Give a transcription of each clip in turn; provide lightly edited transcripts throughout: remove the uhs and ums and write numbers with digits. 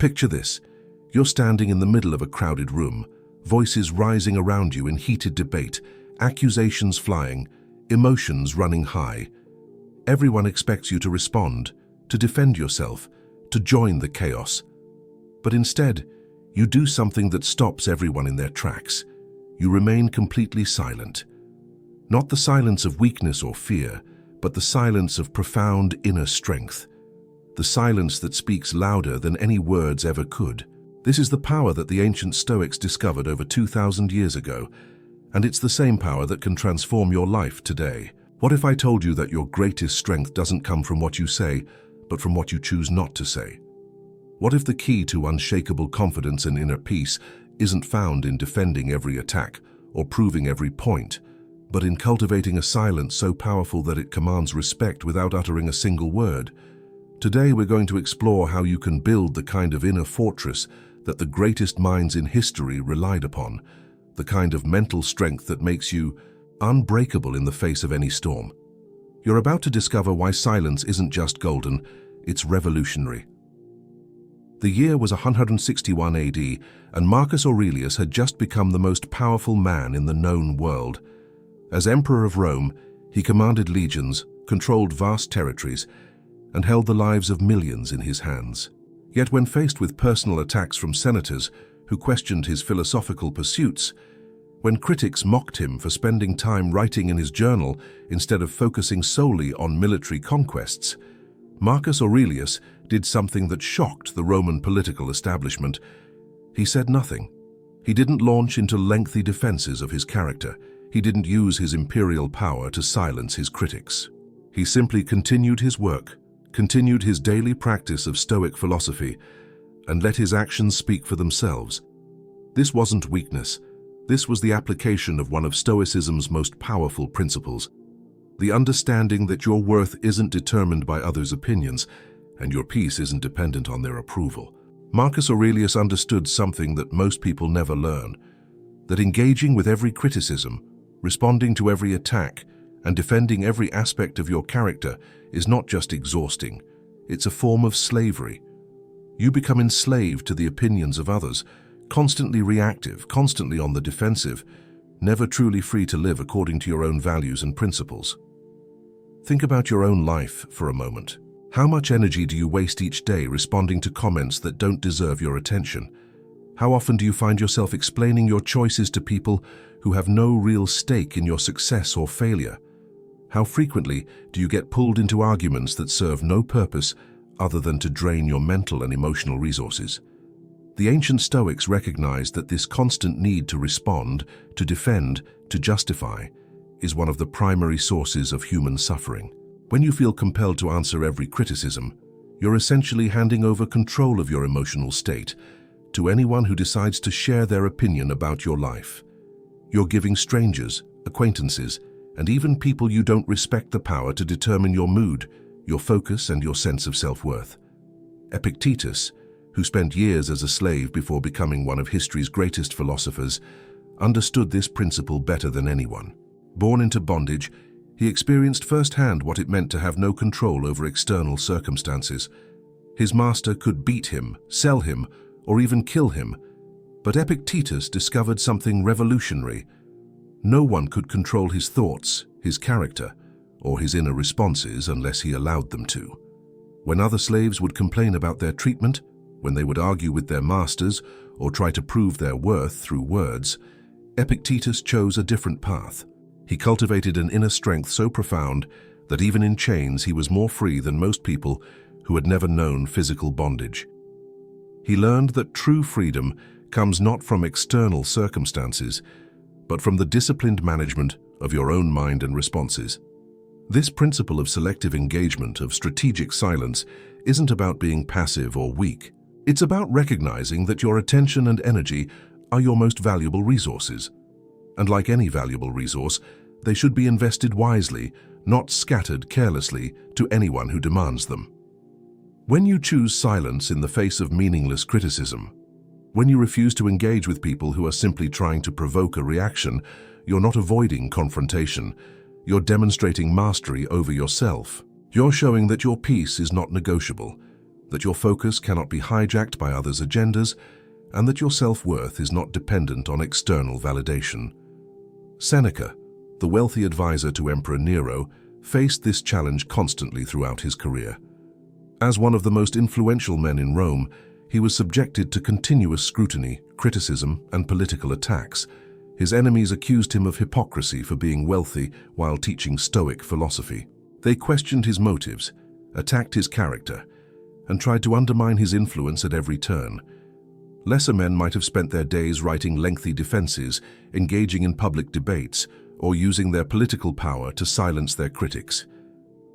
Picture this. You're standing in the middle of a crowded room, voices rising around you in heated debate, accusations flying, emotions running high. Everyone expects you to respond, to defend yourself, to join the chaos. But instead, you do something that stops everyone in their tracks. You remain completely silent. Not the silence of weakness or fear, but the silence of profound inner strength. The silence that speaks louder than any words ever could. This is the power that the ancient Stoics discovered over 2,000 years ago, and it's the same power that can transform your life today. What if I told you that your greatest strength doesn't come from what you say, but from what you choose not to say? What if the key to unshakable confidence and inner peace isn't found in defending every attack or proving every point, but in cultivating a silence so powerful that it commands respect without uttering a single word? Today we're going to explore how you can build the kind of inner fortress that the greatest minds in history relied upon, the kind of mental strength that makes you unbreakable in the face of any storm. You're about to discover why silence isn't just golden, it's revolutionary. The year was 161 AD, and Marcus Aurelius had just become the most powerful man in the known world. As Emperor of Rome, he commanded legions, controlled vast territories, and held the lives of millions in his hands. Yet when faced with personal attacks from senators who questioned his philosophical pursuits, when critics mocked him for spending time writing in his journal instead of focusing solely on military conquests, Marcus Aurelius did something that shocked the Roman political establishment. He said nothing. He didn't launch into lengthy defenses of his character. He didn't use his imperial power to silence his critics. He simply continued his work, continued his daily practice of Stoic philosophy, and let his actions speak for themselves. This wasn't weakness. This was the application of one of Stoicism's most powerful principles, the understanding that your worth isn't determined by others' opinions, and your peace isn't dependent on their approval. Marcus Aurelius understood something that most people never learn, that engaging with every criticism, responding to every attack, and defending every aspect of your character is not just exhausting, it's a form of slavery. You become enslaved to the opinions of others, constantly reactive, constantly on the defensive, never truly free to live according to your own values and principles. Think about your own life for a moment. How much energy do you waste each day responding to comments that don't deserve your attention? How often do you find yourself explaining your choices to people who have no real stake in your success or failure? How frequently do you get pulled into arguments that serve no purpose other than to drain your mental and emotional resources? The ancient Stoics recognized that this constant need to respond, to defend, to justify, is one of the primary sources of human suffering. When you feel compelled to answer every criticism, you're essentially handing over control of your emotional state to anyone who decides to share their opinion about your life. You're giving strangers, acquaintances, and even people you don't respect the power to determine your mood, your focus, and your sense of self-worth. Epictetus, who spent years as a slave before becoming one of history's greatest philosophers, understood this principle better than anyone. Born into bondage, he experienced firsthand what it meant to have no control over external circumstances. His master could beat him, sell him, or even kill him, but Epictetus discovered something revolutionary. No one could control his thoughts, his character, or his inner responses unless he allowed them to. When other slaves would complain about their treatment, when they would argue with their masters or try to prove their worth through words, Epictetus chose a different path. He cultivated an inner strength so profound that even in chains he was more free than most people who had never known physical bondage. He learned that true freedom comes not from external circumstances, but from the disciplined management of your own mind and responses. This principle of selective engagement, of strategic silence, isn't about being passive or weak. It's about recognizing that your attention and energy are your most valuable resources. And like any valuable resource, they should be invested wisely, not scattered carelessly to anyone who demands them. When you choose silence in the face of meaningless criticism, when you refuse to engage with people who are simply trying to provoke a reaction, you're not avoiding confrontation. You're demonstrating mastery over yourself. You're showing that your peace is not negotiable, that your focus cannot be hijacked by others' agendas, and that your self-worth is not dependent on external validation. Seneca, the wealthy advisor to Emperor Nero, faced this challenge constantly throughout his career. As one of the most influential men in Rome, he was subjected to continuous scrutiny, criticism, and political attacks. His enemies accused him of hypocrisy for being wealthy while teaching Stoic philosophy. They questioned his motives, attacked his character, and tried to undermine his influence at every turn. Lesser men might have spent their days writing lengthy defenses, engaging in public debates, or using their political power to silence their critics.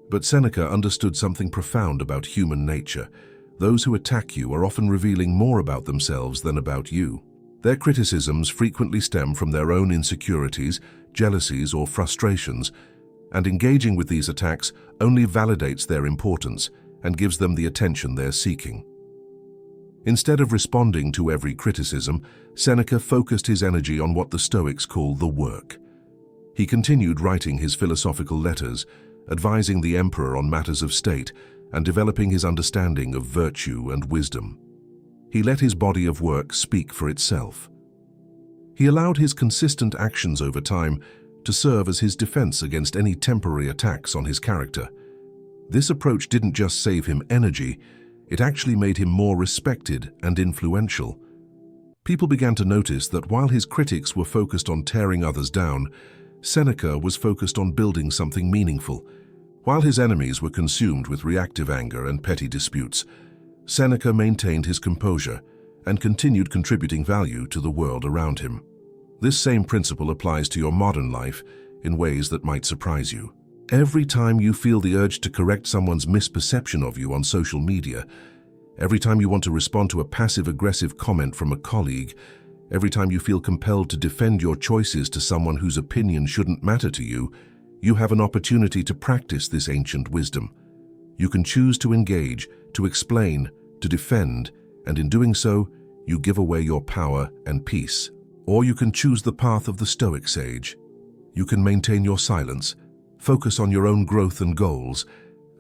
But Seneca understood something profound about human nature. Those who attack you are often revealing more about themselves than about you. Their criticisms frequently stem from their own insecurities, jealousies, or frustrations, and engaging with these attacks only validates their importance and gives them the attention they're seeking. Instead of responding to every criticism, Seneca focused his energy on what the Stoics call the work. He continued writing his philosophical letters, advising the emperor on matters of state, and developing his understanding of virtue and wisdom. He let his body of work speak for itself. He allowed his consistent actions over time to serve as his defense against any temporary attacks on his character. This approach didn't just save him energy, it actually made him more respected and influential. People began to notice that while his critics were focused on tearing others down, Seneca was focused on building something meaningful. While his enemies were consumed with reactive anger and petty disputes, Seneca maintained his composure and continued contributing value to the world around him. This same principle applies to your modern life in ways that might surprise you. Every time you feel the urge to correct someone's misperception of you on social media, every time you want to respond to a passive-aggressive comment from a colleague, every time you feel compelled to defend your choices to someone whose opinion shouldn't matter to you, you have an opportunity to practice this ancient wisdom. You can choose to engage, to explain, to defend, and in doing so, you give away your power and peace. Or you can choose the path of the Stoic sage. You can maintain your silence, focus on your own growth and goals,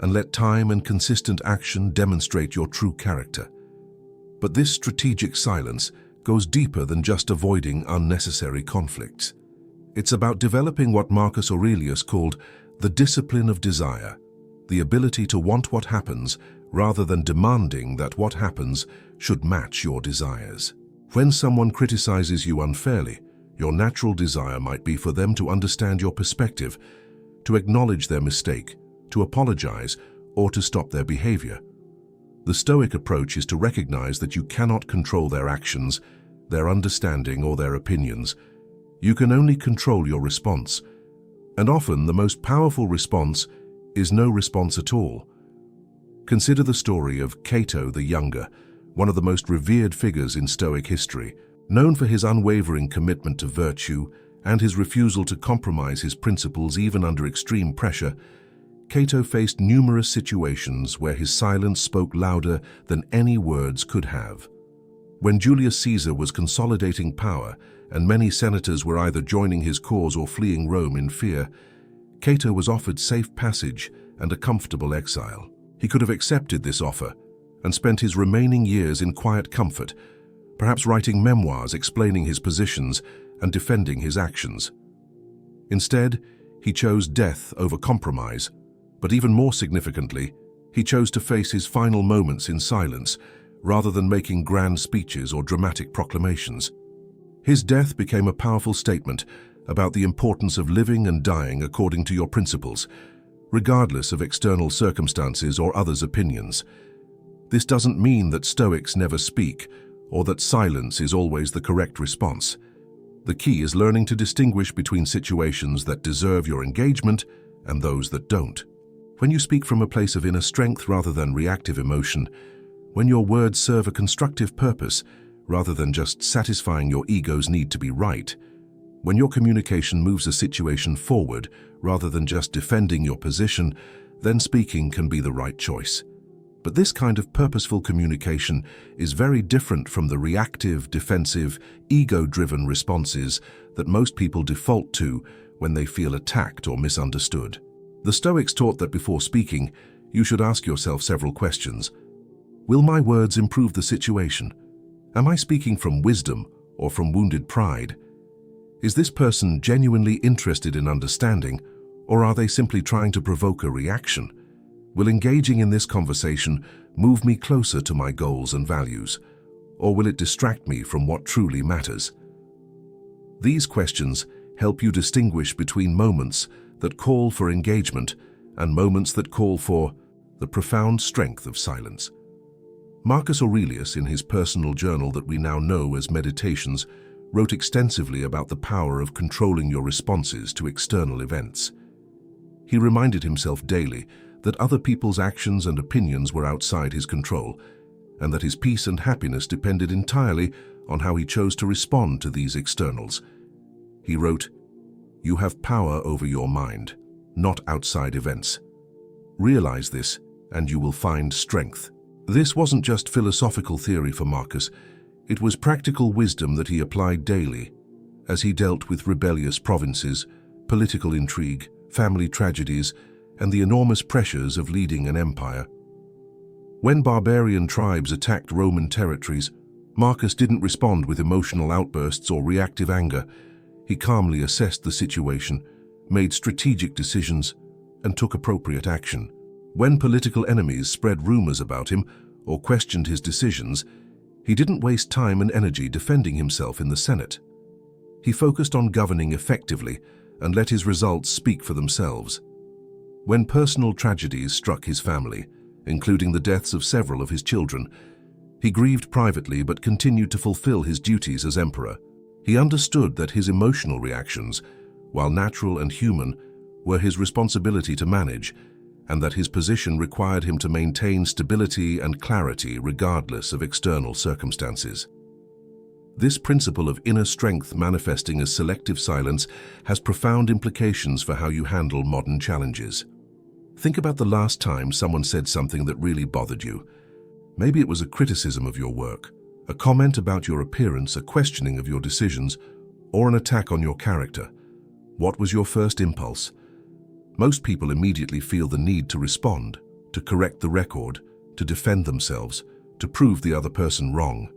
and let time and consistent action demonstrate your true character. But this strategic silence goes deeper than just avoiding unnecessary conflicts. It's about developing what Marcus Aurelius called the discipline of desire, the ability to want what happens rather than demanding that what happens should match your desires. When someone criticizes you unfairly, your natural desire might be for them to understand your perspective, to acknowledge their mistake, to apologize, or to stop their behavior. The Stoic approach is to recognize that you cannot control their actions, their understanding, or their opinions. You can only control your response, and often the most powerful response is no response at all. Consider the story of Cato the Younger, one of the most revered figures in Stoic history. Known for his unwavering commitment to virtue and his refusal to compromise his principles even under extreme pressure, Cato faced numerous situations where his silence spoke louder than any words could have. When Julius Caesar was consolidating power and many senators were either joining his cause or fleeing Rome in fear, Cato was offered safe passage and a comfortable exile. He could have accepted this offer and spent his remaining years in quiet comfort, perhaps writing memoirs explaining his positions and defending his actions. Instead, he chose death over compromise, but even more significantly, he chose to face his final moments in silence rather than making grand speeches or dramatic proclamations. His death became a powerful statement about the importance of living and dying according to your principles, regardless of external circumstances or others' opinions. This doesn't mean that Stoics never speak or that silence is always the correct response. The key is learning to distinguish between situations that deserve your engagement and those that don't. When you speak from a place of inner strength rather than reactive emotion, when your words serve a constructive purpose rather than just satisfying your ego's need to be right, when your communication moves a situation forward rather than just defending your position, then speaking can be the right choice. But this kind of purposeful communication is very different from the reactive, defensive, ego-driven responses that most people default to when they feel attacked or misunderstood. The Stoics taught that before speaking, you should ask yourself several questions. Will my words improve the situation? Am I speaking from wisdom or from wounded pride? Is this person genuinely interested in understanding, or are they simply trying to provoke a reaction? Will engaging in this conversation move me closer to my goals and values, or will it distract me from what truly matters? These questions help you distinguish between moments that call for engagement and moments that call for the profound strength of silence. Marcus Aurelius, in his personal journal that we now know as Meditations, wrote extensively about the power of controlling your responses to external events. He reminded himself daily that other people's actions and opinions were outside his control, and that his peace and happiness depended entirely on how he chose to respond to these externals. He wrote, "You have power over your mind, not outside events. Realize this, and you will find strength." This wasn't just philosophical theory for Marcus, it was practical wisdom that he applied daily as he dealt with rebellious provinces, political intrigue, family tragedies, and the enormous pressures of leading an empire. When barbarian tribes attacked Roman territories, Marcus didn't respond with emotional outbursts or reactive anger. He calmly assessed the situation, made strategic decisions, and took appropriate action. When political enemies spread rumors about him or questioned his decisions, he didn't waste time and energy defending himself in the Senate. He focused on governing effectively and let his results speak for themselves. When personal tragedies struck his family, including the deaths of several of his children, he grieved privately but continued to fulfill his duties as emperor. He understood that his emotional reactions, while natural and human, were his responsibility to manage, and that his position required him to maintain stability and clarity regardless of external circumstances. This principle of inner strength manifesting as selective silence has profound implications for how you handle modern challenges. Think about the last time someone said something that really bothered you. Maybe it was a criticism of your work, a comment about your appearance, a questioning of your decisions, or an attack on your character. What was your first impulse? Most people immediately feel the need to respond, to correct the record, to defend themselves, to prove the other person wrong.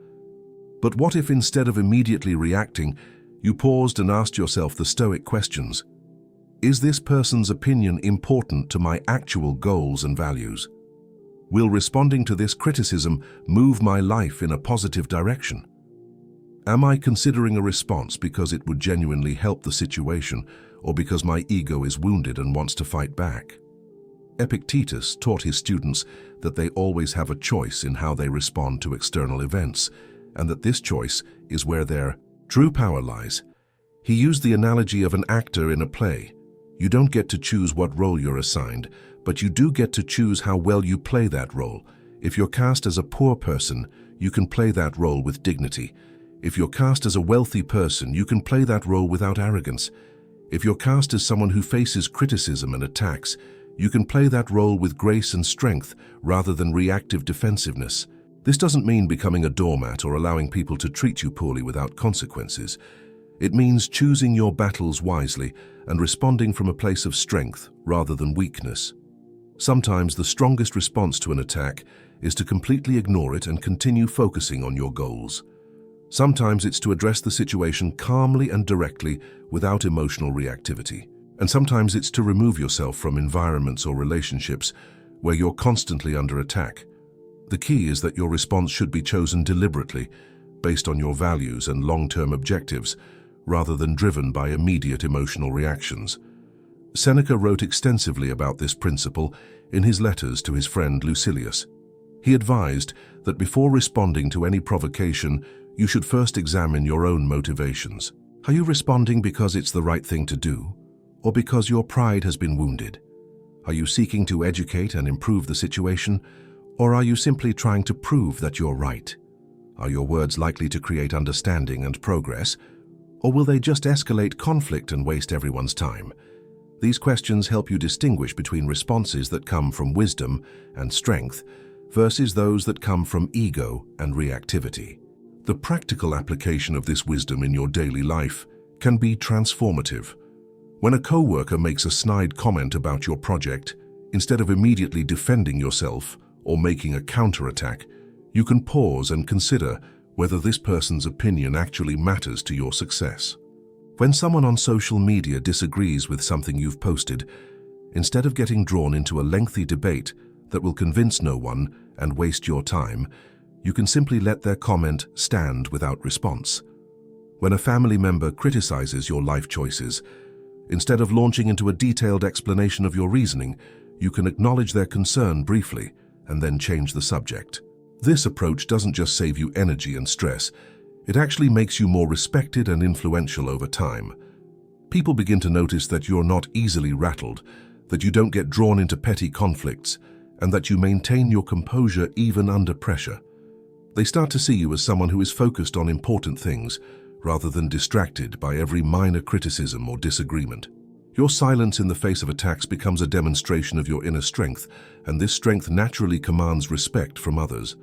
But what if instead of immediately reacting, you paused and asked yourself the Stoic questions? Is this person's opinion important to my actual goals and values? Will responding to this criticism move my life in a positive direction? Am I considering a response because it would genuinely help the situation, or because my ego is wounded and wants to fight back? Epictetus taught his students that they always have a choice in how they respond to external events, and that this choice is where their true power lies. He used the analogy of an actor in a play. You don't get to choose what role you're assigned, but you do get to choose how well you play that role. If you're cast as a poor person, you can play that role with dignity. If you're cast as a wealthy person, you can play that role without arrogance. If you're cast as someone who faces criticism and attacks, you can play that role with grace and strength rather than reactive defensiveness. This doesn't mean becoming a doormat or allowing people to treat you poorly without consequences. It means choosing your battles wisely and responding from a place of strength rather than weakness. Sometimes the strongest response to an attack is to completely ignore it and continue focusing on your goals. Sometimes it's to address the situation calmly and directly without emotional reactivity. And sometimes it's to remove yourself from environments or relationships where you're constantly under attack. The key is that your response should be chosen deliberately, based on your values and long-term objectives, rather than driven by immediate emotional reactions. Seneca wrote extensively about this principle in his letters to his friend Lucilius. He advised that before responding to any provocation, you should first examine your own motivations. Are you responding because it's the right thing to do, or because your pride has been wounded? Are you seeking to educate and improve the situation, or are you simply trying to prove that you're right? Are your words likely to create understanding and progress, or will they just escalate conflict and waste everyone's time? These questions help you distinguish between responses that come from wisdom and strength versus those that come from ego and reactivity. The practical application of this wisdom in your daily life can be transformative. When a coworker makes a snide comment about your project, instead of immediately defending yourself or making a counterattack, You can pause and consider whether this person's opinion actually matters to your success. When someone on social media disagrees with something you've posted, instead of getting drawn into a lengthy debate that will convince no one and waste your time, you can simply let their comment stand without response. When a family member criticizes your life choices, instead of launching into a detailed explanation of your reasoning, you can acknowledge their concern briefly and then change the subject. This approach doesn't just save you energy and stress, it actually makes you more respected and influential over time. People begin to notice that you're not easily rattled, that you don't get drawn into petty conflicts, and that you maintain your composure even under pressure. They start to see you as someone who is focused on important things, rather than distracted by every minor criticism or disagreement. Your silence in the face of attacks becomes a demonstration of your inner strength, and this strength naturally commands respect from others.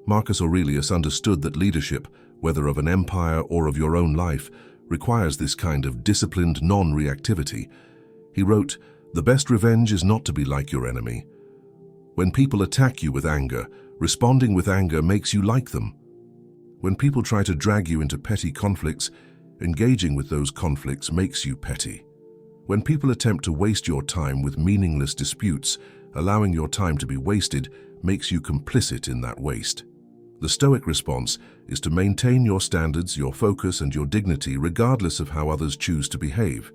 Marcus Aurelius understood that leadership, whether of an empire or of your own life, requires this kind of disciplined non-reactivity. He wrote, "The best revenge is not to be like your enemy." When people attack you with anger, responding with anger makes you like them. When people try to drag you into petty conflicts, engaging with those conflicts makes you petty. When people attempt to waste your time with meaningless disputes, allowing your time to be wasted makes you complicit in that waste. The Stoic response is to maintain your standards, your focus, and your dignity regardless of how others choose to behave.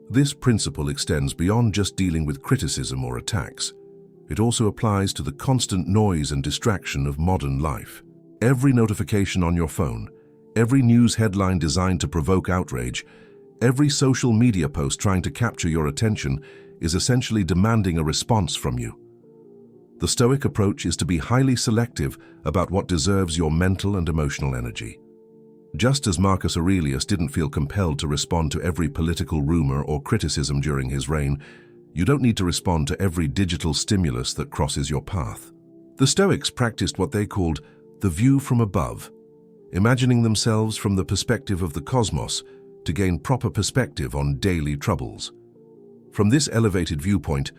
This principle extends beyond just dealing with criticism or attacks. It also applies to the constant noise and distraction of modern life. Every notification on your phone, every news headline designed to provoke outrage, every social media post trying to capture your attention is essentially demanding a response from you. The Stoic approach is to be highly selective about what deserves your mental and emotional energy. Just as Marcus Aurelius didn't feel compelled to respond to every political rumor or criticism during his reign, you don't need to respond to every digital stimulus that crosses your path. The Stoics practiced what they called the view from above, imagining themselves from the perspective of the cosmos to gain proper perspective on daily troubles. From this elevated viewpoint,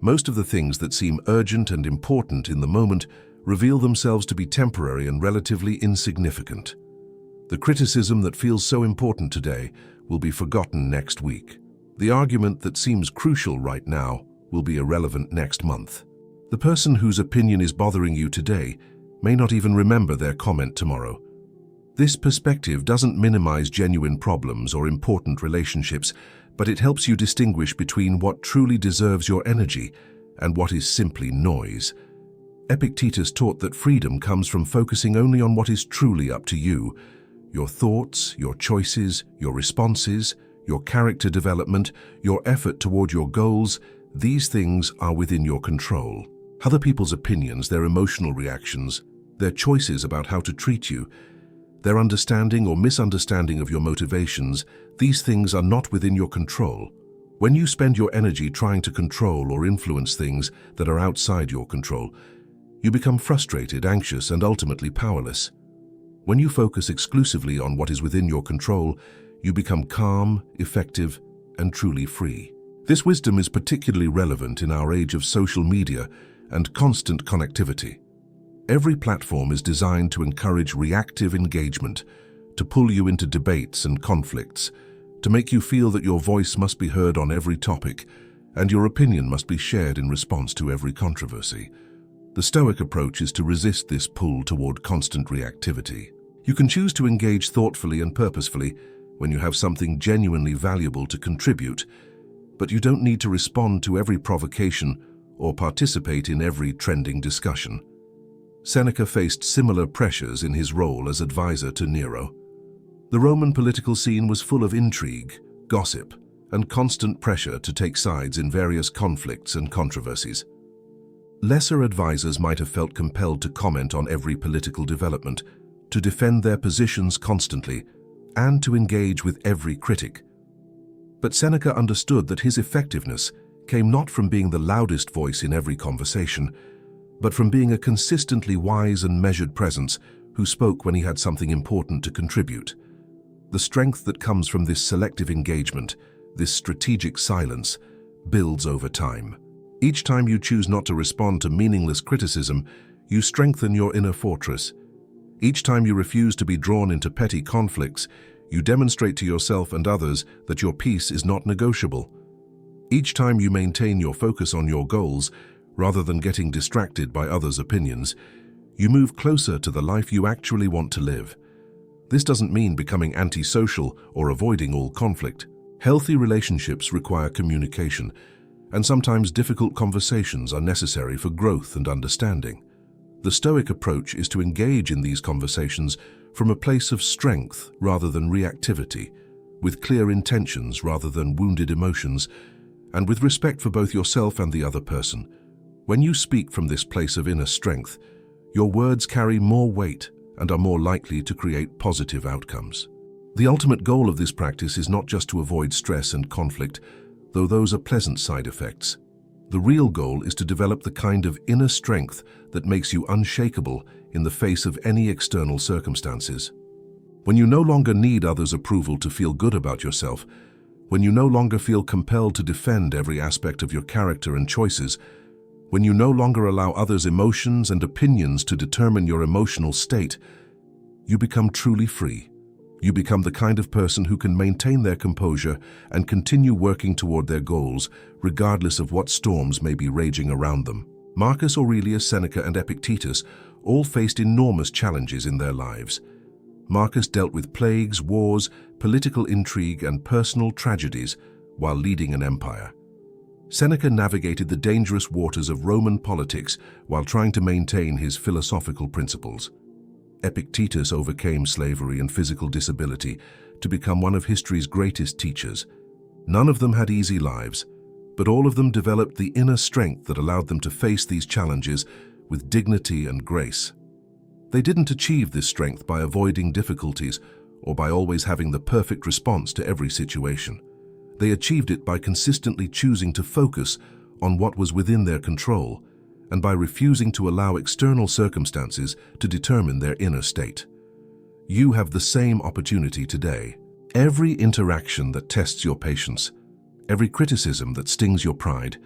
most of the things that seem urgent and important in the moment reveal themselves to be temporary and relatively insignificant. The criticism that feels so important today will be forgotten next week. The argument that seems crucial right now will be irrelevant next month. The person whose opinion is bothering you today may not even remember their comment tomorrow. This perspective doesn't minimize genuine problems or important relationships, but it helps you distinguish between what truly deserves your energy and what is simply noise. Epictetus taught that freedom comes from focusing only on what is truly up to you. Your thoughts, your choices, your responses, your character development, your effort toward your goals, these things are within your control. Other people's opinions, their emotional reactions, their choices about how to treat you, their understanding or misunderstanding of your motivations, these things are not within your control. When you spend your energy trying to control or influence things that are outside your control, you become frustrated, anxious, and ultimately powerless. When you focus exclusively on what is within your control, you become calm, effective, and truly free. This wisdom is particularly relevant in our age of social media and constant connectivity. Every platform is designed to encourage reactive engagement, to pull you into debates and conflicts, to make you feel that your voice must be heard on every topic, and your opinion must be shared in response to every controversy. The Stoic approach is to resist this pull toward constant reactivity. You can choose to engage thoughtfully and purposefully when you have something genuinely valuable to contribute, but you don't need to respond to every provocation or participate in every trending discussion. Seneca faced similar pressures in his role as advisor to Nero. The Roman political scene was full of intrigue, gossip, and constant pressure to take sides in various conflicts and controversies. Lesser advisors might have felt compelled to comment on every political development, to defend their positions constantly, and to engage with every critic. But Seneca understood that his effectiveness came not from being the loudest voice in every conversation, but from being a consistently wise and measured presence who spoke when he had something important to contribute. The strength that comes from this selective engagement, this strategic silence, builds over time. Each time you choose not to respond to meaningless criticism, you strengthen your inner fortress. Each time you refuse to be drawn into petty conflicts, you demonstrate to yourself and others that your peace is not negotiable. Each time you maintain your focus on your goals, rather than getting distracted by others' opinions, you move closer to the life you actually want to live. This doesn't mean becoming antisocial or avoiding all conflict. Healthy relationships require communication, and sometimes difficult conversations are necessary for growth and understanding. The Stoic approach is to engage in these conversations from a place of strength rather than reactivity, with clear intentions rather than wounded emotions, and with respect for both yourself and the other person. When you speak from this place of inner strength, your words carry more weight and are more likely to create positive outcomes. The ultimate goal of this practice is not just to avoid stress and conflict, though those are pleasant side effects. The real goal is to develop the kind of inner strength that makes you unshakable in the face of any external circumstances. When you no longer need others' approval to feel good about yourself, when you no longer feel compelled to defend every aspect of your character and choices, when you no longer allow others' emotions and opinions to determine your emotional state, you become truly free. You become the kind of person who can maintain their composure and continue working toward their goals, regardless of what storms may be raging around them. Marcus Aurelius, Seneca, and Epictetus all faced enormous challenges in their lives. Marcus dealt with plagues, wars, political intrigue, and personal tragedies while leading an empire. Seneca navigated the dangerous waters of Roman politics while trying to maintain his philosophical principles. Epictetus overcame slavery and physical disability to become one of history's greatest teachers. None of them had easy lives, but all of them developed the inner strength that allowed them to face these challenges with dignity and grace. They didn't achieve this strength by avoiding difficulties or by always having the perfect response to every situation. They achieved it by consistently choosing to focus on what was within their control and by refusing to allow external circumstances to determine their inner state. You have the same opportunity today. Every interaction that tests your patience, every criticism that stings your pride,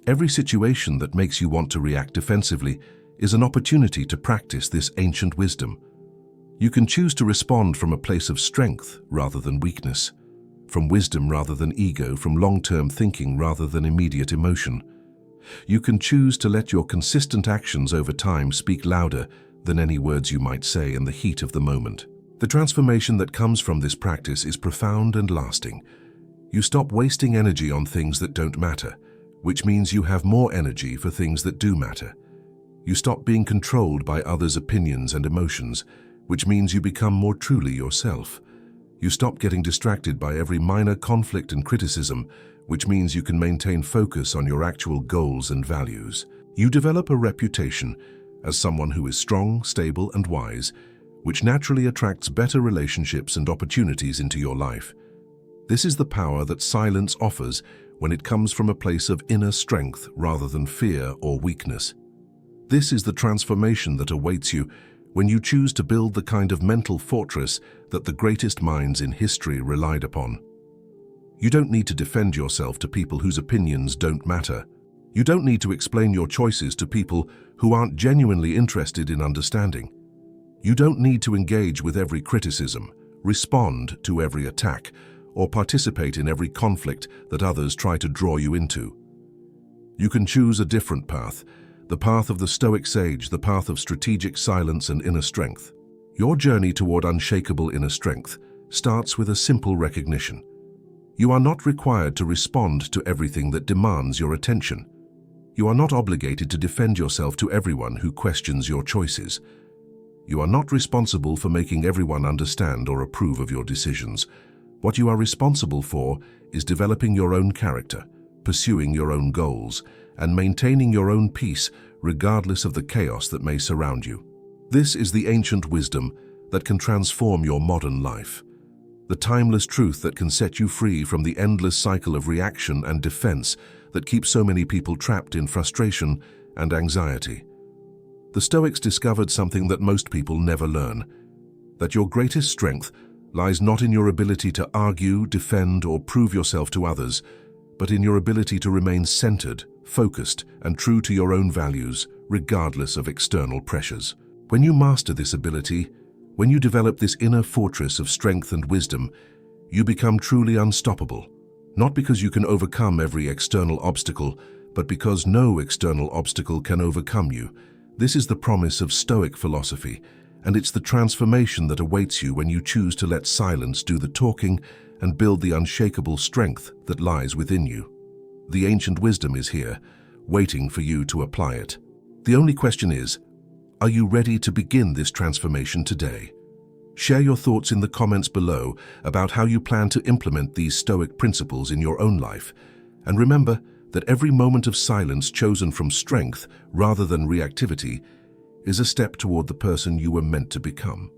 every situation that makes you want to react defensively is an opportunity to practice this ancient wisdom. You can choose to respond from a place of strength rather than weakness, from wisdom rather than ego, from long-term thinking rather than immediate emotion. You can choose to let your consistent actions over time speak louder than any words you might say in the heat of the moment. The transformation that comes from this practice is profound and lasting. You stop wasting energy on things that don't matter, which means you have more energy for things that do matter. You stop being controlled by others' opinions and emotions, which means you become more truly yourself. You stop getting distracted by every minor conflict and criticism, which means you can maintain focus on your actual goals and values. You develop a reputation as someone who is strong, stable, and wise, which naturally attracts better relationships and opportunities into your life. This is the power that silence offers when it comes from a place of inner strength rather than fear or weakness. This is the transformation that awaits you when you choose to build the kind of mental fortress that the greatest minds in history relied upon. You don't need to defend yourself to people whose opinions don't matter. You don't need to explain your choices to people who aren't genuinely interested in understanding. You don't need to engage with every criticism, respond to every attack, or participate in every conflict that others try to draw you into. You can choose a different path, the path of the Stoic sage, the path of strategic silence and inner strength. Your journey toward unshakable inner strength starts with a simple recognition. You are not required to respond to everything that demands your attention. You are not obligated to defend yourself to everyone who questions your choices. You are not responsible for making everyone understand or approve of your decisions. What you are responsible for is developing your own character, pursuing your own goals, and maintaining your own peace regardless of the chaos that may surround you. This is the ancient wisdom that can transform your modern life. The timeless truth that can set you free from the endless cycle of reaction and defense that keeps so many people trapped in frustration and anxiety. The Stoics discovered something that most people never learn, that your greatest strength lies not in your ability to argue, defend, or prove yourself to others, but in your ability to remain centered, focused, and true to your own values, regardless of external pressures. When you master this ability, when you develop this inner fortress of strength and wisdom, you become truly unstoppable. Not because you can overcome every external obstacle, but because no external obstacle can overcome you. This is the promise of Stoic philosophy, and it's the transformation that awaits you when you choose to let silence do the talking and build the unshakable strength that lies within you. The ancient wisdom is here, waiting for you to apply it. The only question is, are you ready to begin this transformation today? Share your thoughts in the comments below about how you plan to implement these Stoic principles in your own life. And remember that every moment of silence chosen from strength rather than reactivity is a step toward the person you were meant to become.